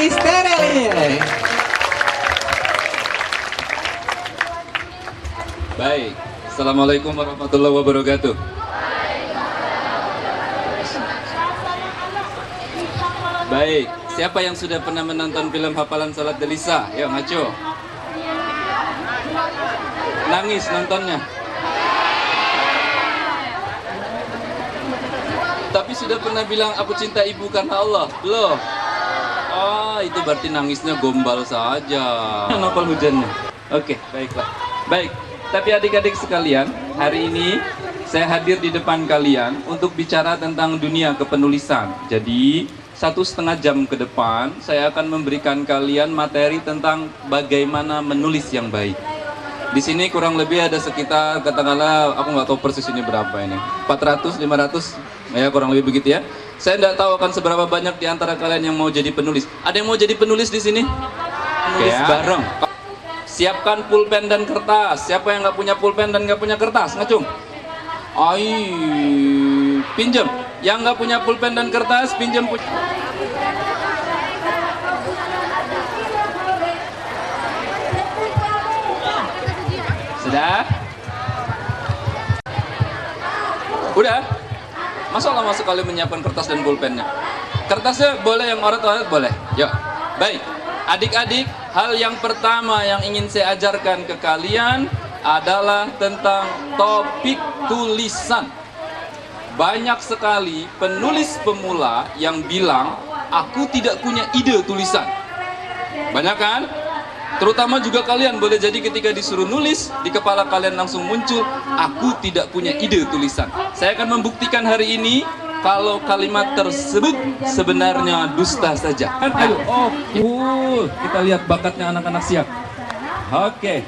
Nangis Tereli. Baik, Assalamualaikum warahmatullahi wabarakatuh. Baik, siapa yang sudah pernah menonton film Hafalan Salat Delisa? Yuk ngaco. Nangis nontonnya. Tapi sudah pernah bilang aku cinta ibu karena Allah? Belum? Oh, itu berarti nangisnya gombal saja. Nopal hujannya. Oke, baiklah. Baik, tapi adik-adik sekalian, hari ini saya hadir di depan kalian untuk bicara tentang dunia kepenulisan. Jadi, 1,5 jam ke depan, saya akan memberikan kalian materi tentang bagaimana menulis yang baik. Di sini kurang lebih ada sekitar, katakanlah, aku nggak tahu persis ini berapa ini, 400, 500, ya kurang lebih begitu ya. Saya nggak tahu akan seberapa banyak di antara kalian yang mau jadi penulis. Ada yang mau jadi penulis di sini? Penulis bareng. Siapkan pulpen dan kertas. Siapa yang nggak punya pulpen dan nggak punya kertas? Ngacung. Pinjam. Yang nggak punya pulpen dan kertas, pinjam. Sudah? Udah? Masa lama sekali menyiapkan kertas dan pulpennya? Kertasnya boleh, yang orat-orat boleh. Yuk, baik. Adik-adik, hal yang pertama yang ingin saya ajarkan ke kalian adalah tentang topik tulisan. Banyak sekali penulis pemula yang bilang, aku tidak punya ide tulisan. Banyak kan? Terutama juga kalian, boleh jadi ketika disuruh nulis, di kepala kalian langsung muncul, aku tidak punya ide tulisan. Saya akan membuktikan hari ini kalau kalimat tersebut sebenarnya dusta saja. Ayo, kita lihat bakatnya anak-anak siap. Oke.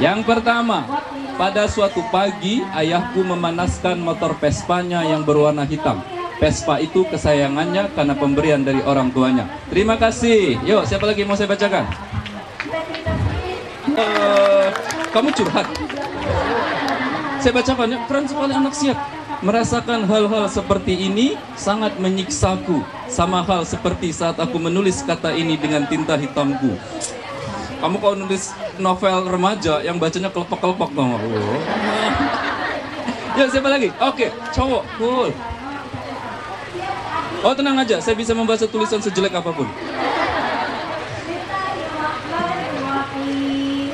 Yang pertama, pada suatu pagi ayahku memanaskan motor Vespanya yang berwarna hitam. Vespa itu kesayangannya karena pemberian dari orang tuanya. Terima kasih. Yuk, siapa lagi mau saya bacakan? Kamu curhat. Saya bacakan ya, keren sekali anak siap. Merasakan hal-hal seperti ini sangat menyiksaku. Sama hal seperti saat aku menulis kata ini dengan tinta hitamku. Kamu kalau nulis novel remaja yang bacanya kelepek-kelepek dong. Ya, siapa lagi? Oke, cowok, cool. Oh, tenang aja, saya bisa membaca tulisan sejelek apapun.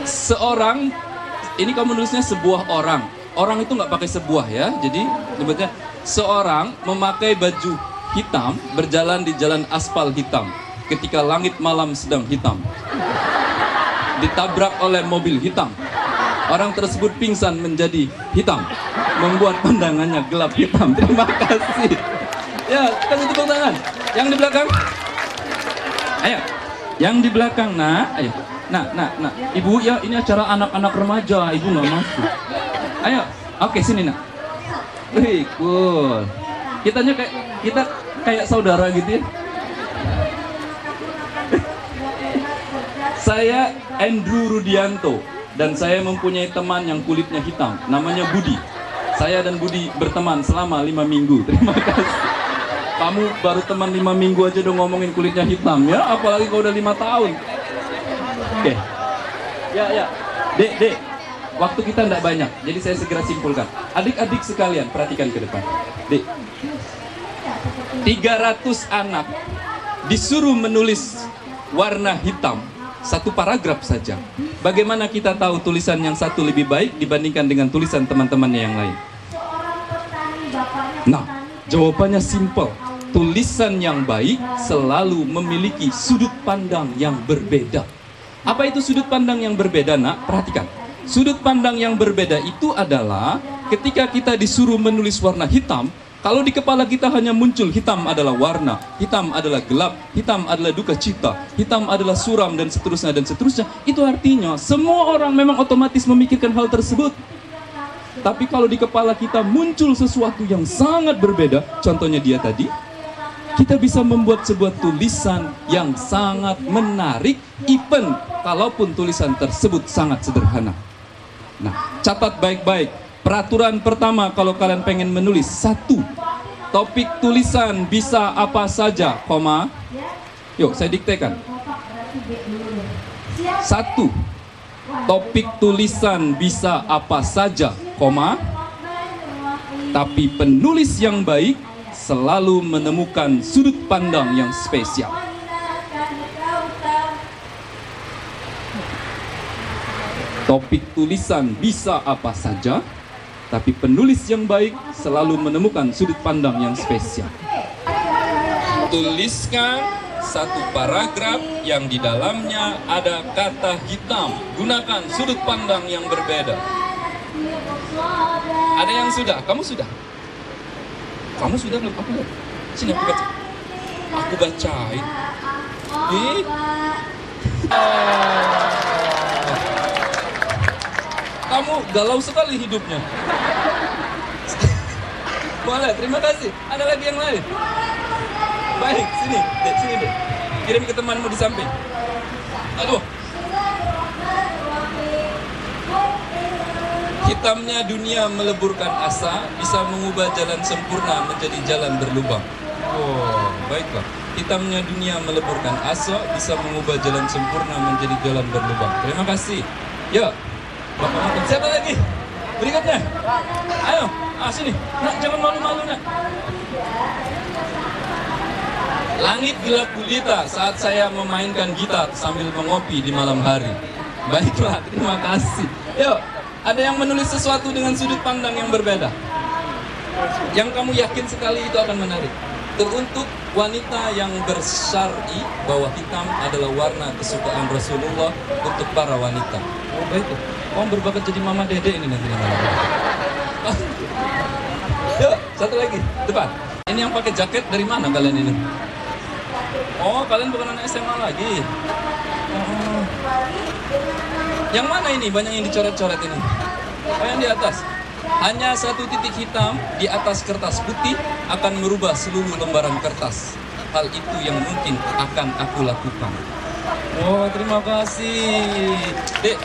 Seorang, ini kamu nulisnya sebuah orang. Orang itu nggak pakai sebuah ya, jadi nyebutnya seorang memakai baju hitam berjalan di jalan aspal hitam ketika langit malam sedang hitam. Ditabrak oleh mobil hitam. Orang tersebut pingsan menjadi hitam, membuat pandangannya gelap hitam. Terima kasih. Ya, kasih tepuk tangan. Yang di belakang. Ayo. Yang di belakang, nak. Ayo. Nah. Ibu, ya ini acara anak-anak remaja. Ibu nggak masuk. Ayo. Oke, sini, nak. Wih, cool. Kita kayak saudara gitu ya. Saya Andrew Rudianto dan saya mempunyai teman yang kulitnya hitam, namanya Budi. Saya dan Budi berteman selama 5 minggu. Terima kasih. Kamu baru teman 5 minggu aja udah ngomongin kulitnya hitam ya, apalagi kalau udah 5 tahun. Oke. Ya. Dek. Waktu kita tidak banyak, jadi saya segera simpulkan. Adik-adik sekalian, perhatikan ke depan. Dek. 300 anak disuruh menulis warna hitam 1 paragraf saja. Bagaimana kita tahu tulisan yang satu lebih baik dibandingkan dengan tulisan teman-temannya yang lain? Nah, jawabannya simpel. Tulisan yang baik selalu memiliki sudut pandang yang berbeda. Apa itu sudut pandang yang berbeda, nak? Perhatikan. Sudut pandang yang berbeda itu adalah ketika kita disuruh menulis warna hitam, kalau di kepala kita hanya muncul hitam adalah warna, hitam adalah gelap, hitam adalah duka cita, hitam adalah suram dan seterusnya, itu artinya semua orang memang otomatis memikirkan hal tersebut. Tapi kalau di kepala kita muncul sesuatu yang sangat berbeda, contohnya dia tadi, kita bisa membuat sebuah tulisan yang sangat menarik, even kalaupun tulisan tersebut sangat sederhana. Nah, catat baik-baik. Peraturan pertama kalau kalian pengen menulis, 1. Topik tulisan bisa apa saja, Yuk, saya diktekan. 1. Topik tulisan bisa apa saja, koma. Tapi penulis yang baik selalu menemukan sudut pandang yang spesial. Topik tulisan bisa apa saja, tapi penulis yang baik selalu menemukan sudut pandang yang spesial. Tuliskan satu paragraf yang di dalamnya ada kata hitam. Gunakan sudut pandang yang berbeda. Ada yang sudah? Kamu sudah? Kamu sudah belum? Aku lihat. Sini aku baca. Aku bacain. Kamu galau sekali hidupnya. Boleh, terima kasih. Ada lagi yang lain? Baik, sini deh. Kirim ke temanmu di samping. Aduh. Hitamnya dunia meleburkan asa, bisa mengubah jalan sempurna menjadi jalan berlubang. Oh, baiklah. Hitamnya dunia meleburkan asa, bisa mengubah jalan sempurna menjadi jalan berlubang. Terima kasih. Yuk, Bapak makan. Siapa lagi? Berikutnya. Ayo, sini. Nak, jangan malu-malu, nak. Langit gelap gulita saat saya memainkan gitar sambil mengopi di malam hari. Baiklah, terima kasih. Yuk, ada yang menulis sesuatu dengan sudut pandang yang berbeda, yang kamu yakin sekali itu akan menarik. Teruntuk wanita yang bersyar'i bahwa hitam adalah warna kesukaan Rasulullah untuk para wanita. Oh, baiklah. Kamu berbakat jadi mama dede ini nanti malam. Yuk, satu lagi, depan. Ini yang pakai jaket dari mana kalian ini? Oh, kalian bukan anak SMA lagi. Oh. Yang mana ini? Banyak yang dicoret-coret ini. Oh, yang di atas. Hanya satu titik hitam di atas kertas putih akan merubah seluruh lembaran kertas. Hal itu yang mungkin akan aku lakukan. Oh, terima kasih. Dek,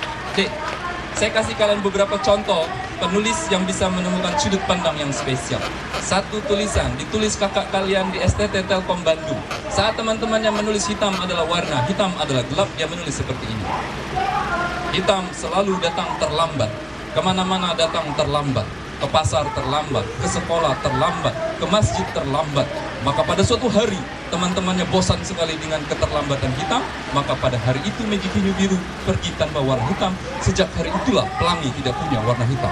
saya kasih kalian beberapa contoh penulis yang bisa menemukan sudut pandang yang spesial. Satu tulisan ditulis kakak kalian di STT Telkom Bandung. Saat teman-temannya menulis hitam adalah warna, hitam adalah gelap, dia menulis seperti ini. Hitam selalu datang terlambat, kemana-mana datang terlambat, ke pasar terlambat, ke sekolah terlambat, ke masjid terlambat. Maka pada suatu hari teman-temannya bosan sekali dengan keterlambatan hitam, maka pada hari itu Magic Hinyu Biru pergi tanpa warna hitam. Sejak hari itulah pelangi tidak punya warna hitam.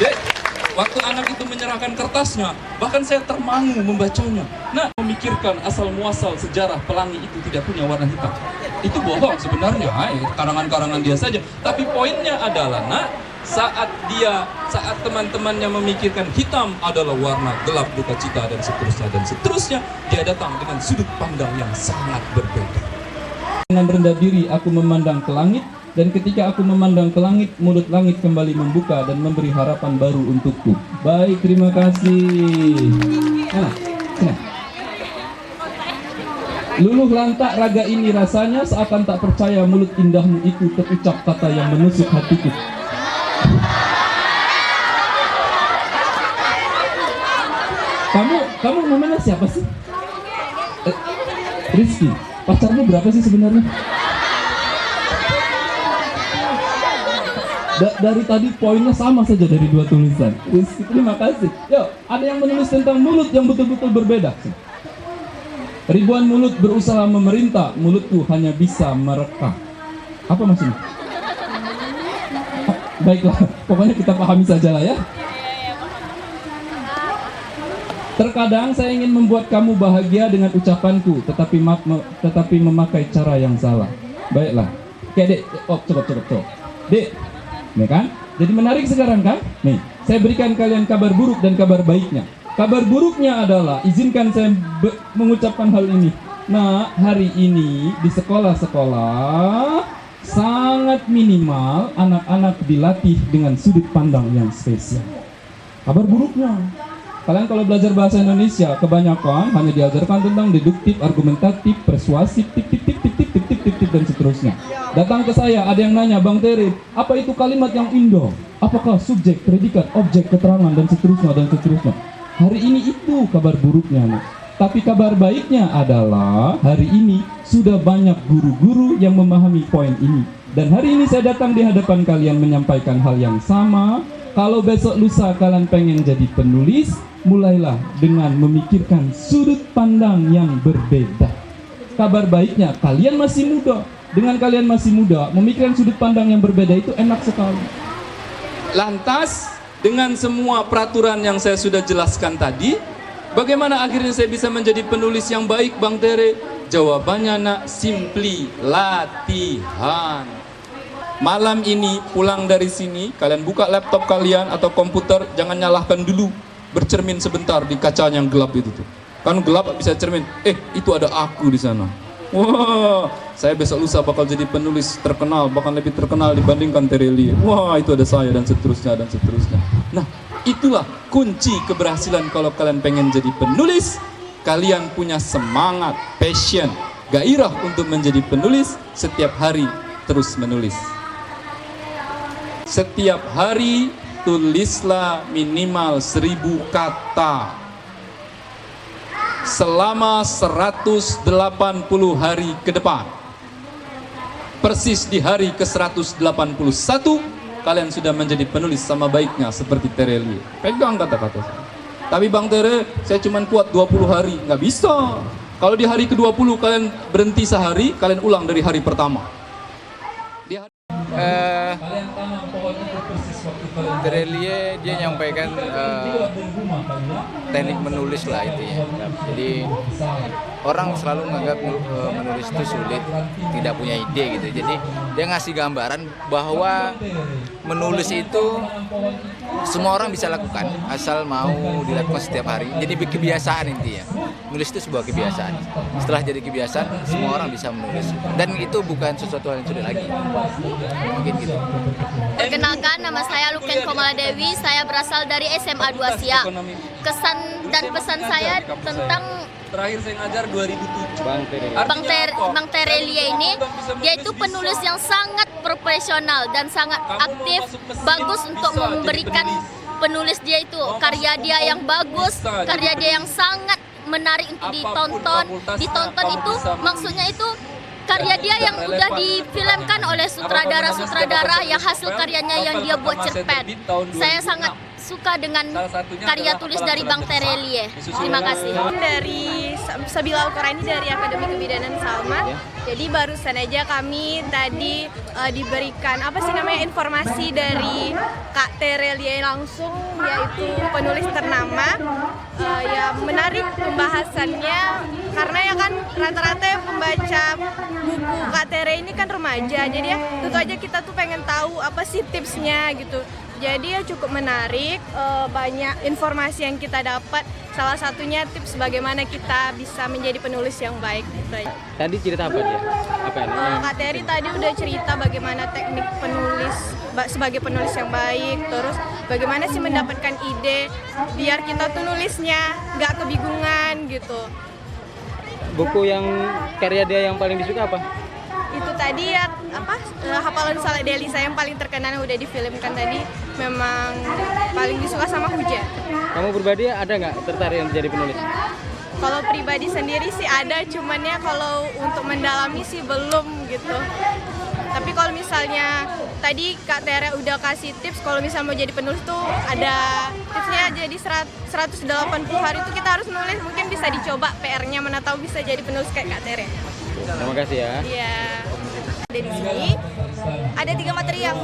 Dek, waktu anak itu menyerahkan kertasnya, bahkan saya termangu membacanya. Nah, memikirkan asal muasal sejarah pelangi itu tidak punya warna hitam. Itu bohong sebenarnya, karangan-karangan dia saja. Tapi poinnya adalah, saat teman-temannya memikirkan hitam adalah warna gelap, duka cita dan seterusnya, dia datang dengan sudut pandang yang sangat berbeda. Dengan rendah diri aku memandang ke langit, dan ketika aku memandang ke langit, mulut langit kembali membuka dan memberi harapan baru untukku. Baik, terima kasih. Sini. Luluh lantak raga ini rasanya, seakan tak percaya mulut indahmu itu terucap kata yang menusuk hatiku. Kamu namanya siapa sih? Rizky. Pacarmu berapa sih sebenarnya? Dari tadi poinnya sama saja dari dua tulisan. Rizky, terima kasih. Yuk, ada yang menulis tentang mulut yang betul-betul berbeda. Ribuan mulut berusaha memerintah, mulutku hanya bisa mereka. Apa maksudnya? Baiklah, pokoknya kita pahami saja lah ya. Terkadang saya ingin membuat kamu bahagia dengan ucapanku, tetapi memakai cara yang salah. Baiklah. Oke, Dek. Coba. Dek, nih kan? Jadi menarik sekarang kan? Nih, saya berikan kalian kabar buruk dan kabar baiknya. Kabar buruknya adalah, izinkan saya mengucapkan hal ini. Nah, hari ini di sekolah-sekolah sangat minimal anak-anak dilatih dengan sudut pandang yang spesial. Kabar buruknya, kalian kalau belajar bahasa Indonesia kebanyakan hanya diajarkan tentang deduktif, argumentatif, persuasif, tip dan seterusnya. Datang ke saya, ada yang nanya, Bang Tere, apa itu kalimat yang indah? Apakah subjek, predikat, objek, keterangan dan seterusnya. Hari ini itu kabar buruknya, nih. Tapi kabar baiknya adalah hari ini sudah banyak guru-guru yang memahami poin ini. Dan hari ini saya datang di hadapan kalian menyampaikan hal yang sama. Kalau besok lusa kalian pengen jadi penulis, mulailah dengan memikirkan sudut pandang yang berbeda. Kabar baiknya kalian masih muda. Dengan kalian masih muda, memikirkan sudut pandang yang berbeda itu enak sekali. Lantas, dengan semua peraturan yang saya sudah jelaskan tadi, bagaimana akhirnya saya bisa menjadi penulis yang baik, Bang Tere? Jawabannya nak, simply latihan. Malam ini pulang dari sini, kalian buka laptop kalian atau komputer, jangan nyalahkan dulu. Bercermin sebentar di kaca yang gelap itu tuh. Kan gelap bisa cermin. Itu ada aku di sana. Wah, saya besok lusa bakal jadi penulis terkenal, bahkan lebih terkenal dibandingkan Terelie. Wah, itu ada saya dan seterusnya dan seterusnya. Nah, itulah kunci keberhasilan kalau kalian pengen jadi penulis. Kalian punya semangat, passion, gairah untuk menjadi penulis, setiap hari terus menulis. Setiap hari tulislah minimal 1000 kata. Selama 180 hari ke depan. Persis di hari ke-181 kalian sudah menjadi penulis sama baiknya seperti Terelie. Pegang kata-kata saya. Tapi Bang Tere, saya cuma kuat 20 hari. Nggak bisa. Kalau di hari ke-20 kalian berhenti sehari, kalian ulang dari hari pertama. Di hari Kalian tanam pohon itu persis waktu kalian Terelie dia nyampaikan teknik menulis lah itu ya. Jadi orang selalu menganggap menulis itu sulit, tidak punya ide gitu. Jadi dia ngasih gambaran bahwa menulis itu semua orang bisa lakukan asal mau dilakukan setiap hari. Jadi kebiasaan intinya. Menulis itu sebuah kebiasaan. Setelah jadi kebiasaan, semua orang bisa menulis. Dan itu bukan sesuatu hal yang sulit lagi. Mungkin gitu. Perkenalkan, nama saya Luken Komaladewi. Saya berasal dari SMA 2 Siak. Kesan dan pesan saya tentang terakhir saya ngajar 2007. Bang Terelie ini, dia itu penulis yang sangat profesional dan sangat aktif, bagus untuk memberikan penulis dia itu karya dia yang bagus, karya dia yang sangat menarik untuk ditonton. Ditonton itu maksudnya itu karya dia yang udah difilmkan oleh sutradara-sutradara yang hasil karyanya yang dia buat cerpen. Saya sangat suka dengan karya tulis dari Bang Terelie. Terima kasih. Dari Sabila Al-Quraini dari Akademi Kebidanan Salman. Jadi barusan aja kami tadi diberikan informasi dari Kak Terelie langsung, yaitu penulis ternama. Ya menarik pembahasannya karena ya kan rata-rata yang pembaca buku Kak Tere ini kan remaja. Jadi ya tentu aja kita tuh pengen tahu apa sih tipsnya gitu. Jadi ya cukup menarik, banyak informasi yang kita dapat. Salah satunya tips bagaimana kita bisa menjadi penulis yang baik. Tadi cerita apa dia? Apa ini? Kak Teri tadi udah cerita bagaimana teknik penulis sebagai penulis yang baik. Terus bagaimana sih mendapatkan ide biar kita tuh nulisnya nggak kebingungan gitu. Buku yang karya dia yang paling disuka apa? Itu tadi ya hafalan Saleh Deli saya yang paling terkenal yang udah difilmkan tadi, memang paling disuka sama Hujan. Kamu pribadi ada nggak tertarik menjadi penulis? Kalau pribadi sendiri sih ada, cuman ya kalau untuk mendalami sih belum gitu. Tapi kalau misalnya tadi Kak Tere udah kasih tips kalau misalnya mau jadi penulis tuh ada tipsnya, jadi 180 hari itu kita harus nulis, mungkin bisa dicoba PR-nya, mana tahu bisa jadi penulis kayak Kak Tere. Terima kasih ya. Iya. Di sini ada 3 materi yang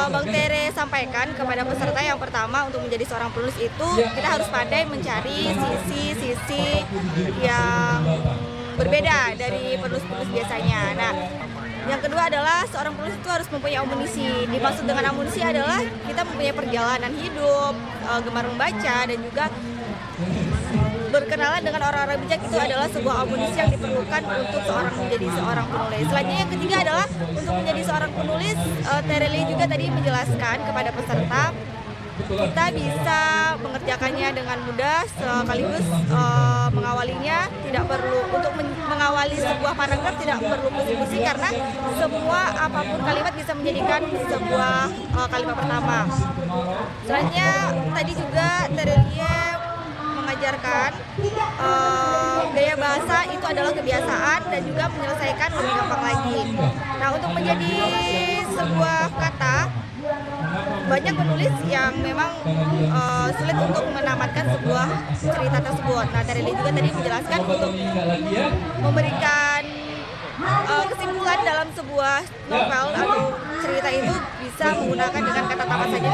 Bang Tere sampaikan kepada peserta. Yang pertama, untuk menjadi seorang penulis itu kita harus pandai mencari sisi-sisi yang berbeda dari penulis-penulis biasanya. Nah, yang kedua adalah seorang penulis itu harus mempunyai amunisi. Dimaksud dengan amunisi adalah kita mempunyai perjalanan hidup, gemar membaca, dan juga berkenalan dengan orang-orang bijak. Itu adalah sebuah amunisi yang diperlukan untuk menjadi seorang penulis. Selanjutnya yang ketiga adalah untuk menjadi seorang penulis, Terelie juga tadi menjelaskan kepada peserta kita bisa mengerjakannya dengan mudah, sekaligus mengawalinya tidak perlu, untuk mengawali sebuah paragraf tidak perlu pusing-pusing karena semua apapun kalimat bisa menjadikan sebuah kalimat pertama. Selanjutnya tadi juga Terelie mengajarkan gaya bahasa itu adalah kebiasaan dan juga menyelesaikan lebih gampang lagi. Nah, untuk menjadi sebuah kata, banyak penulis yang memang sulit untuk menamatkan sebuah cerita tersebut. Nah, Terelie juga tadi menjelaskan untuk memberikan kesimpulan dalam sebuah novel atau cerita itu bisa menggunakan dengan kata apa saja.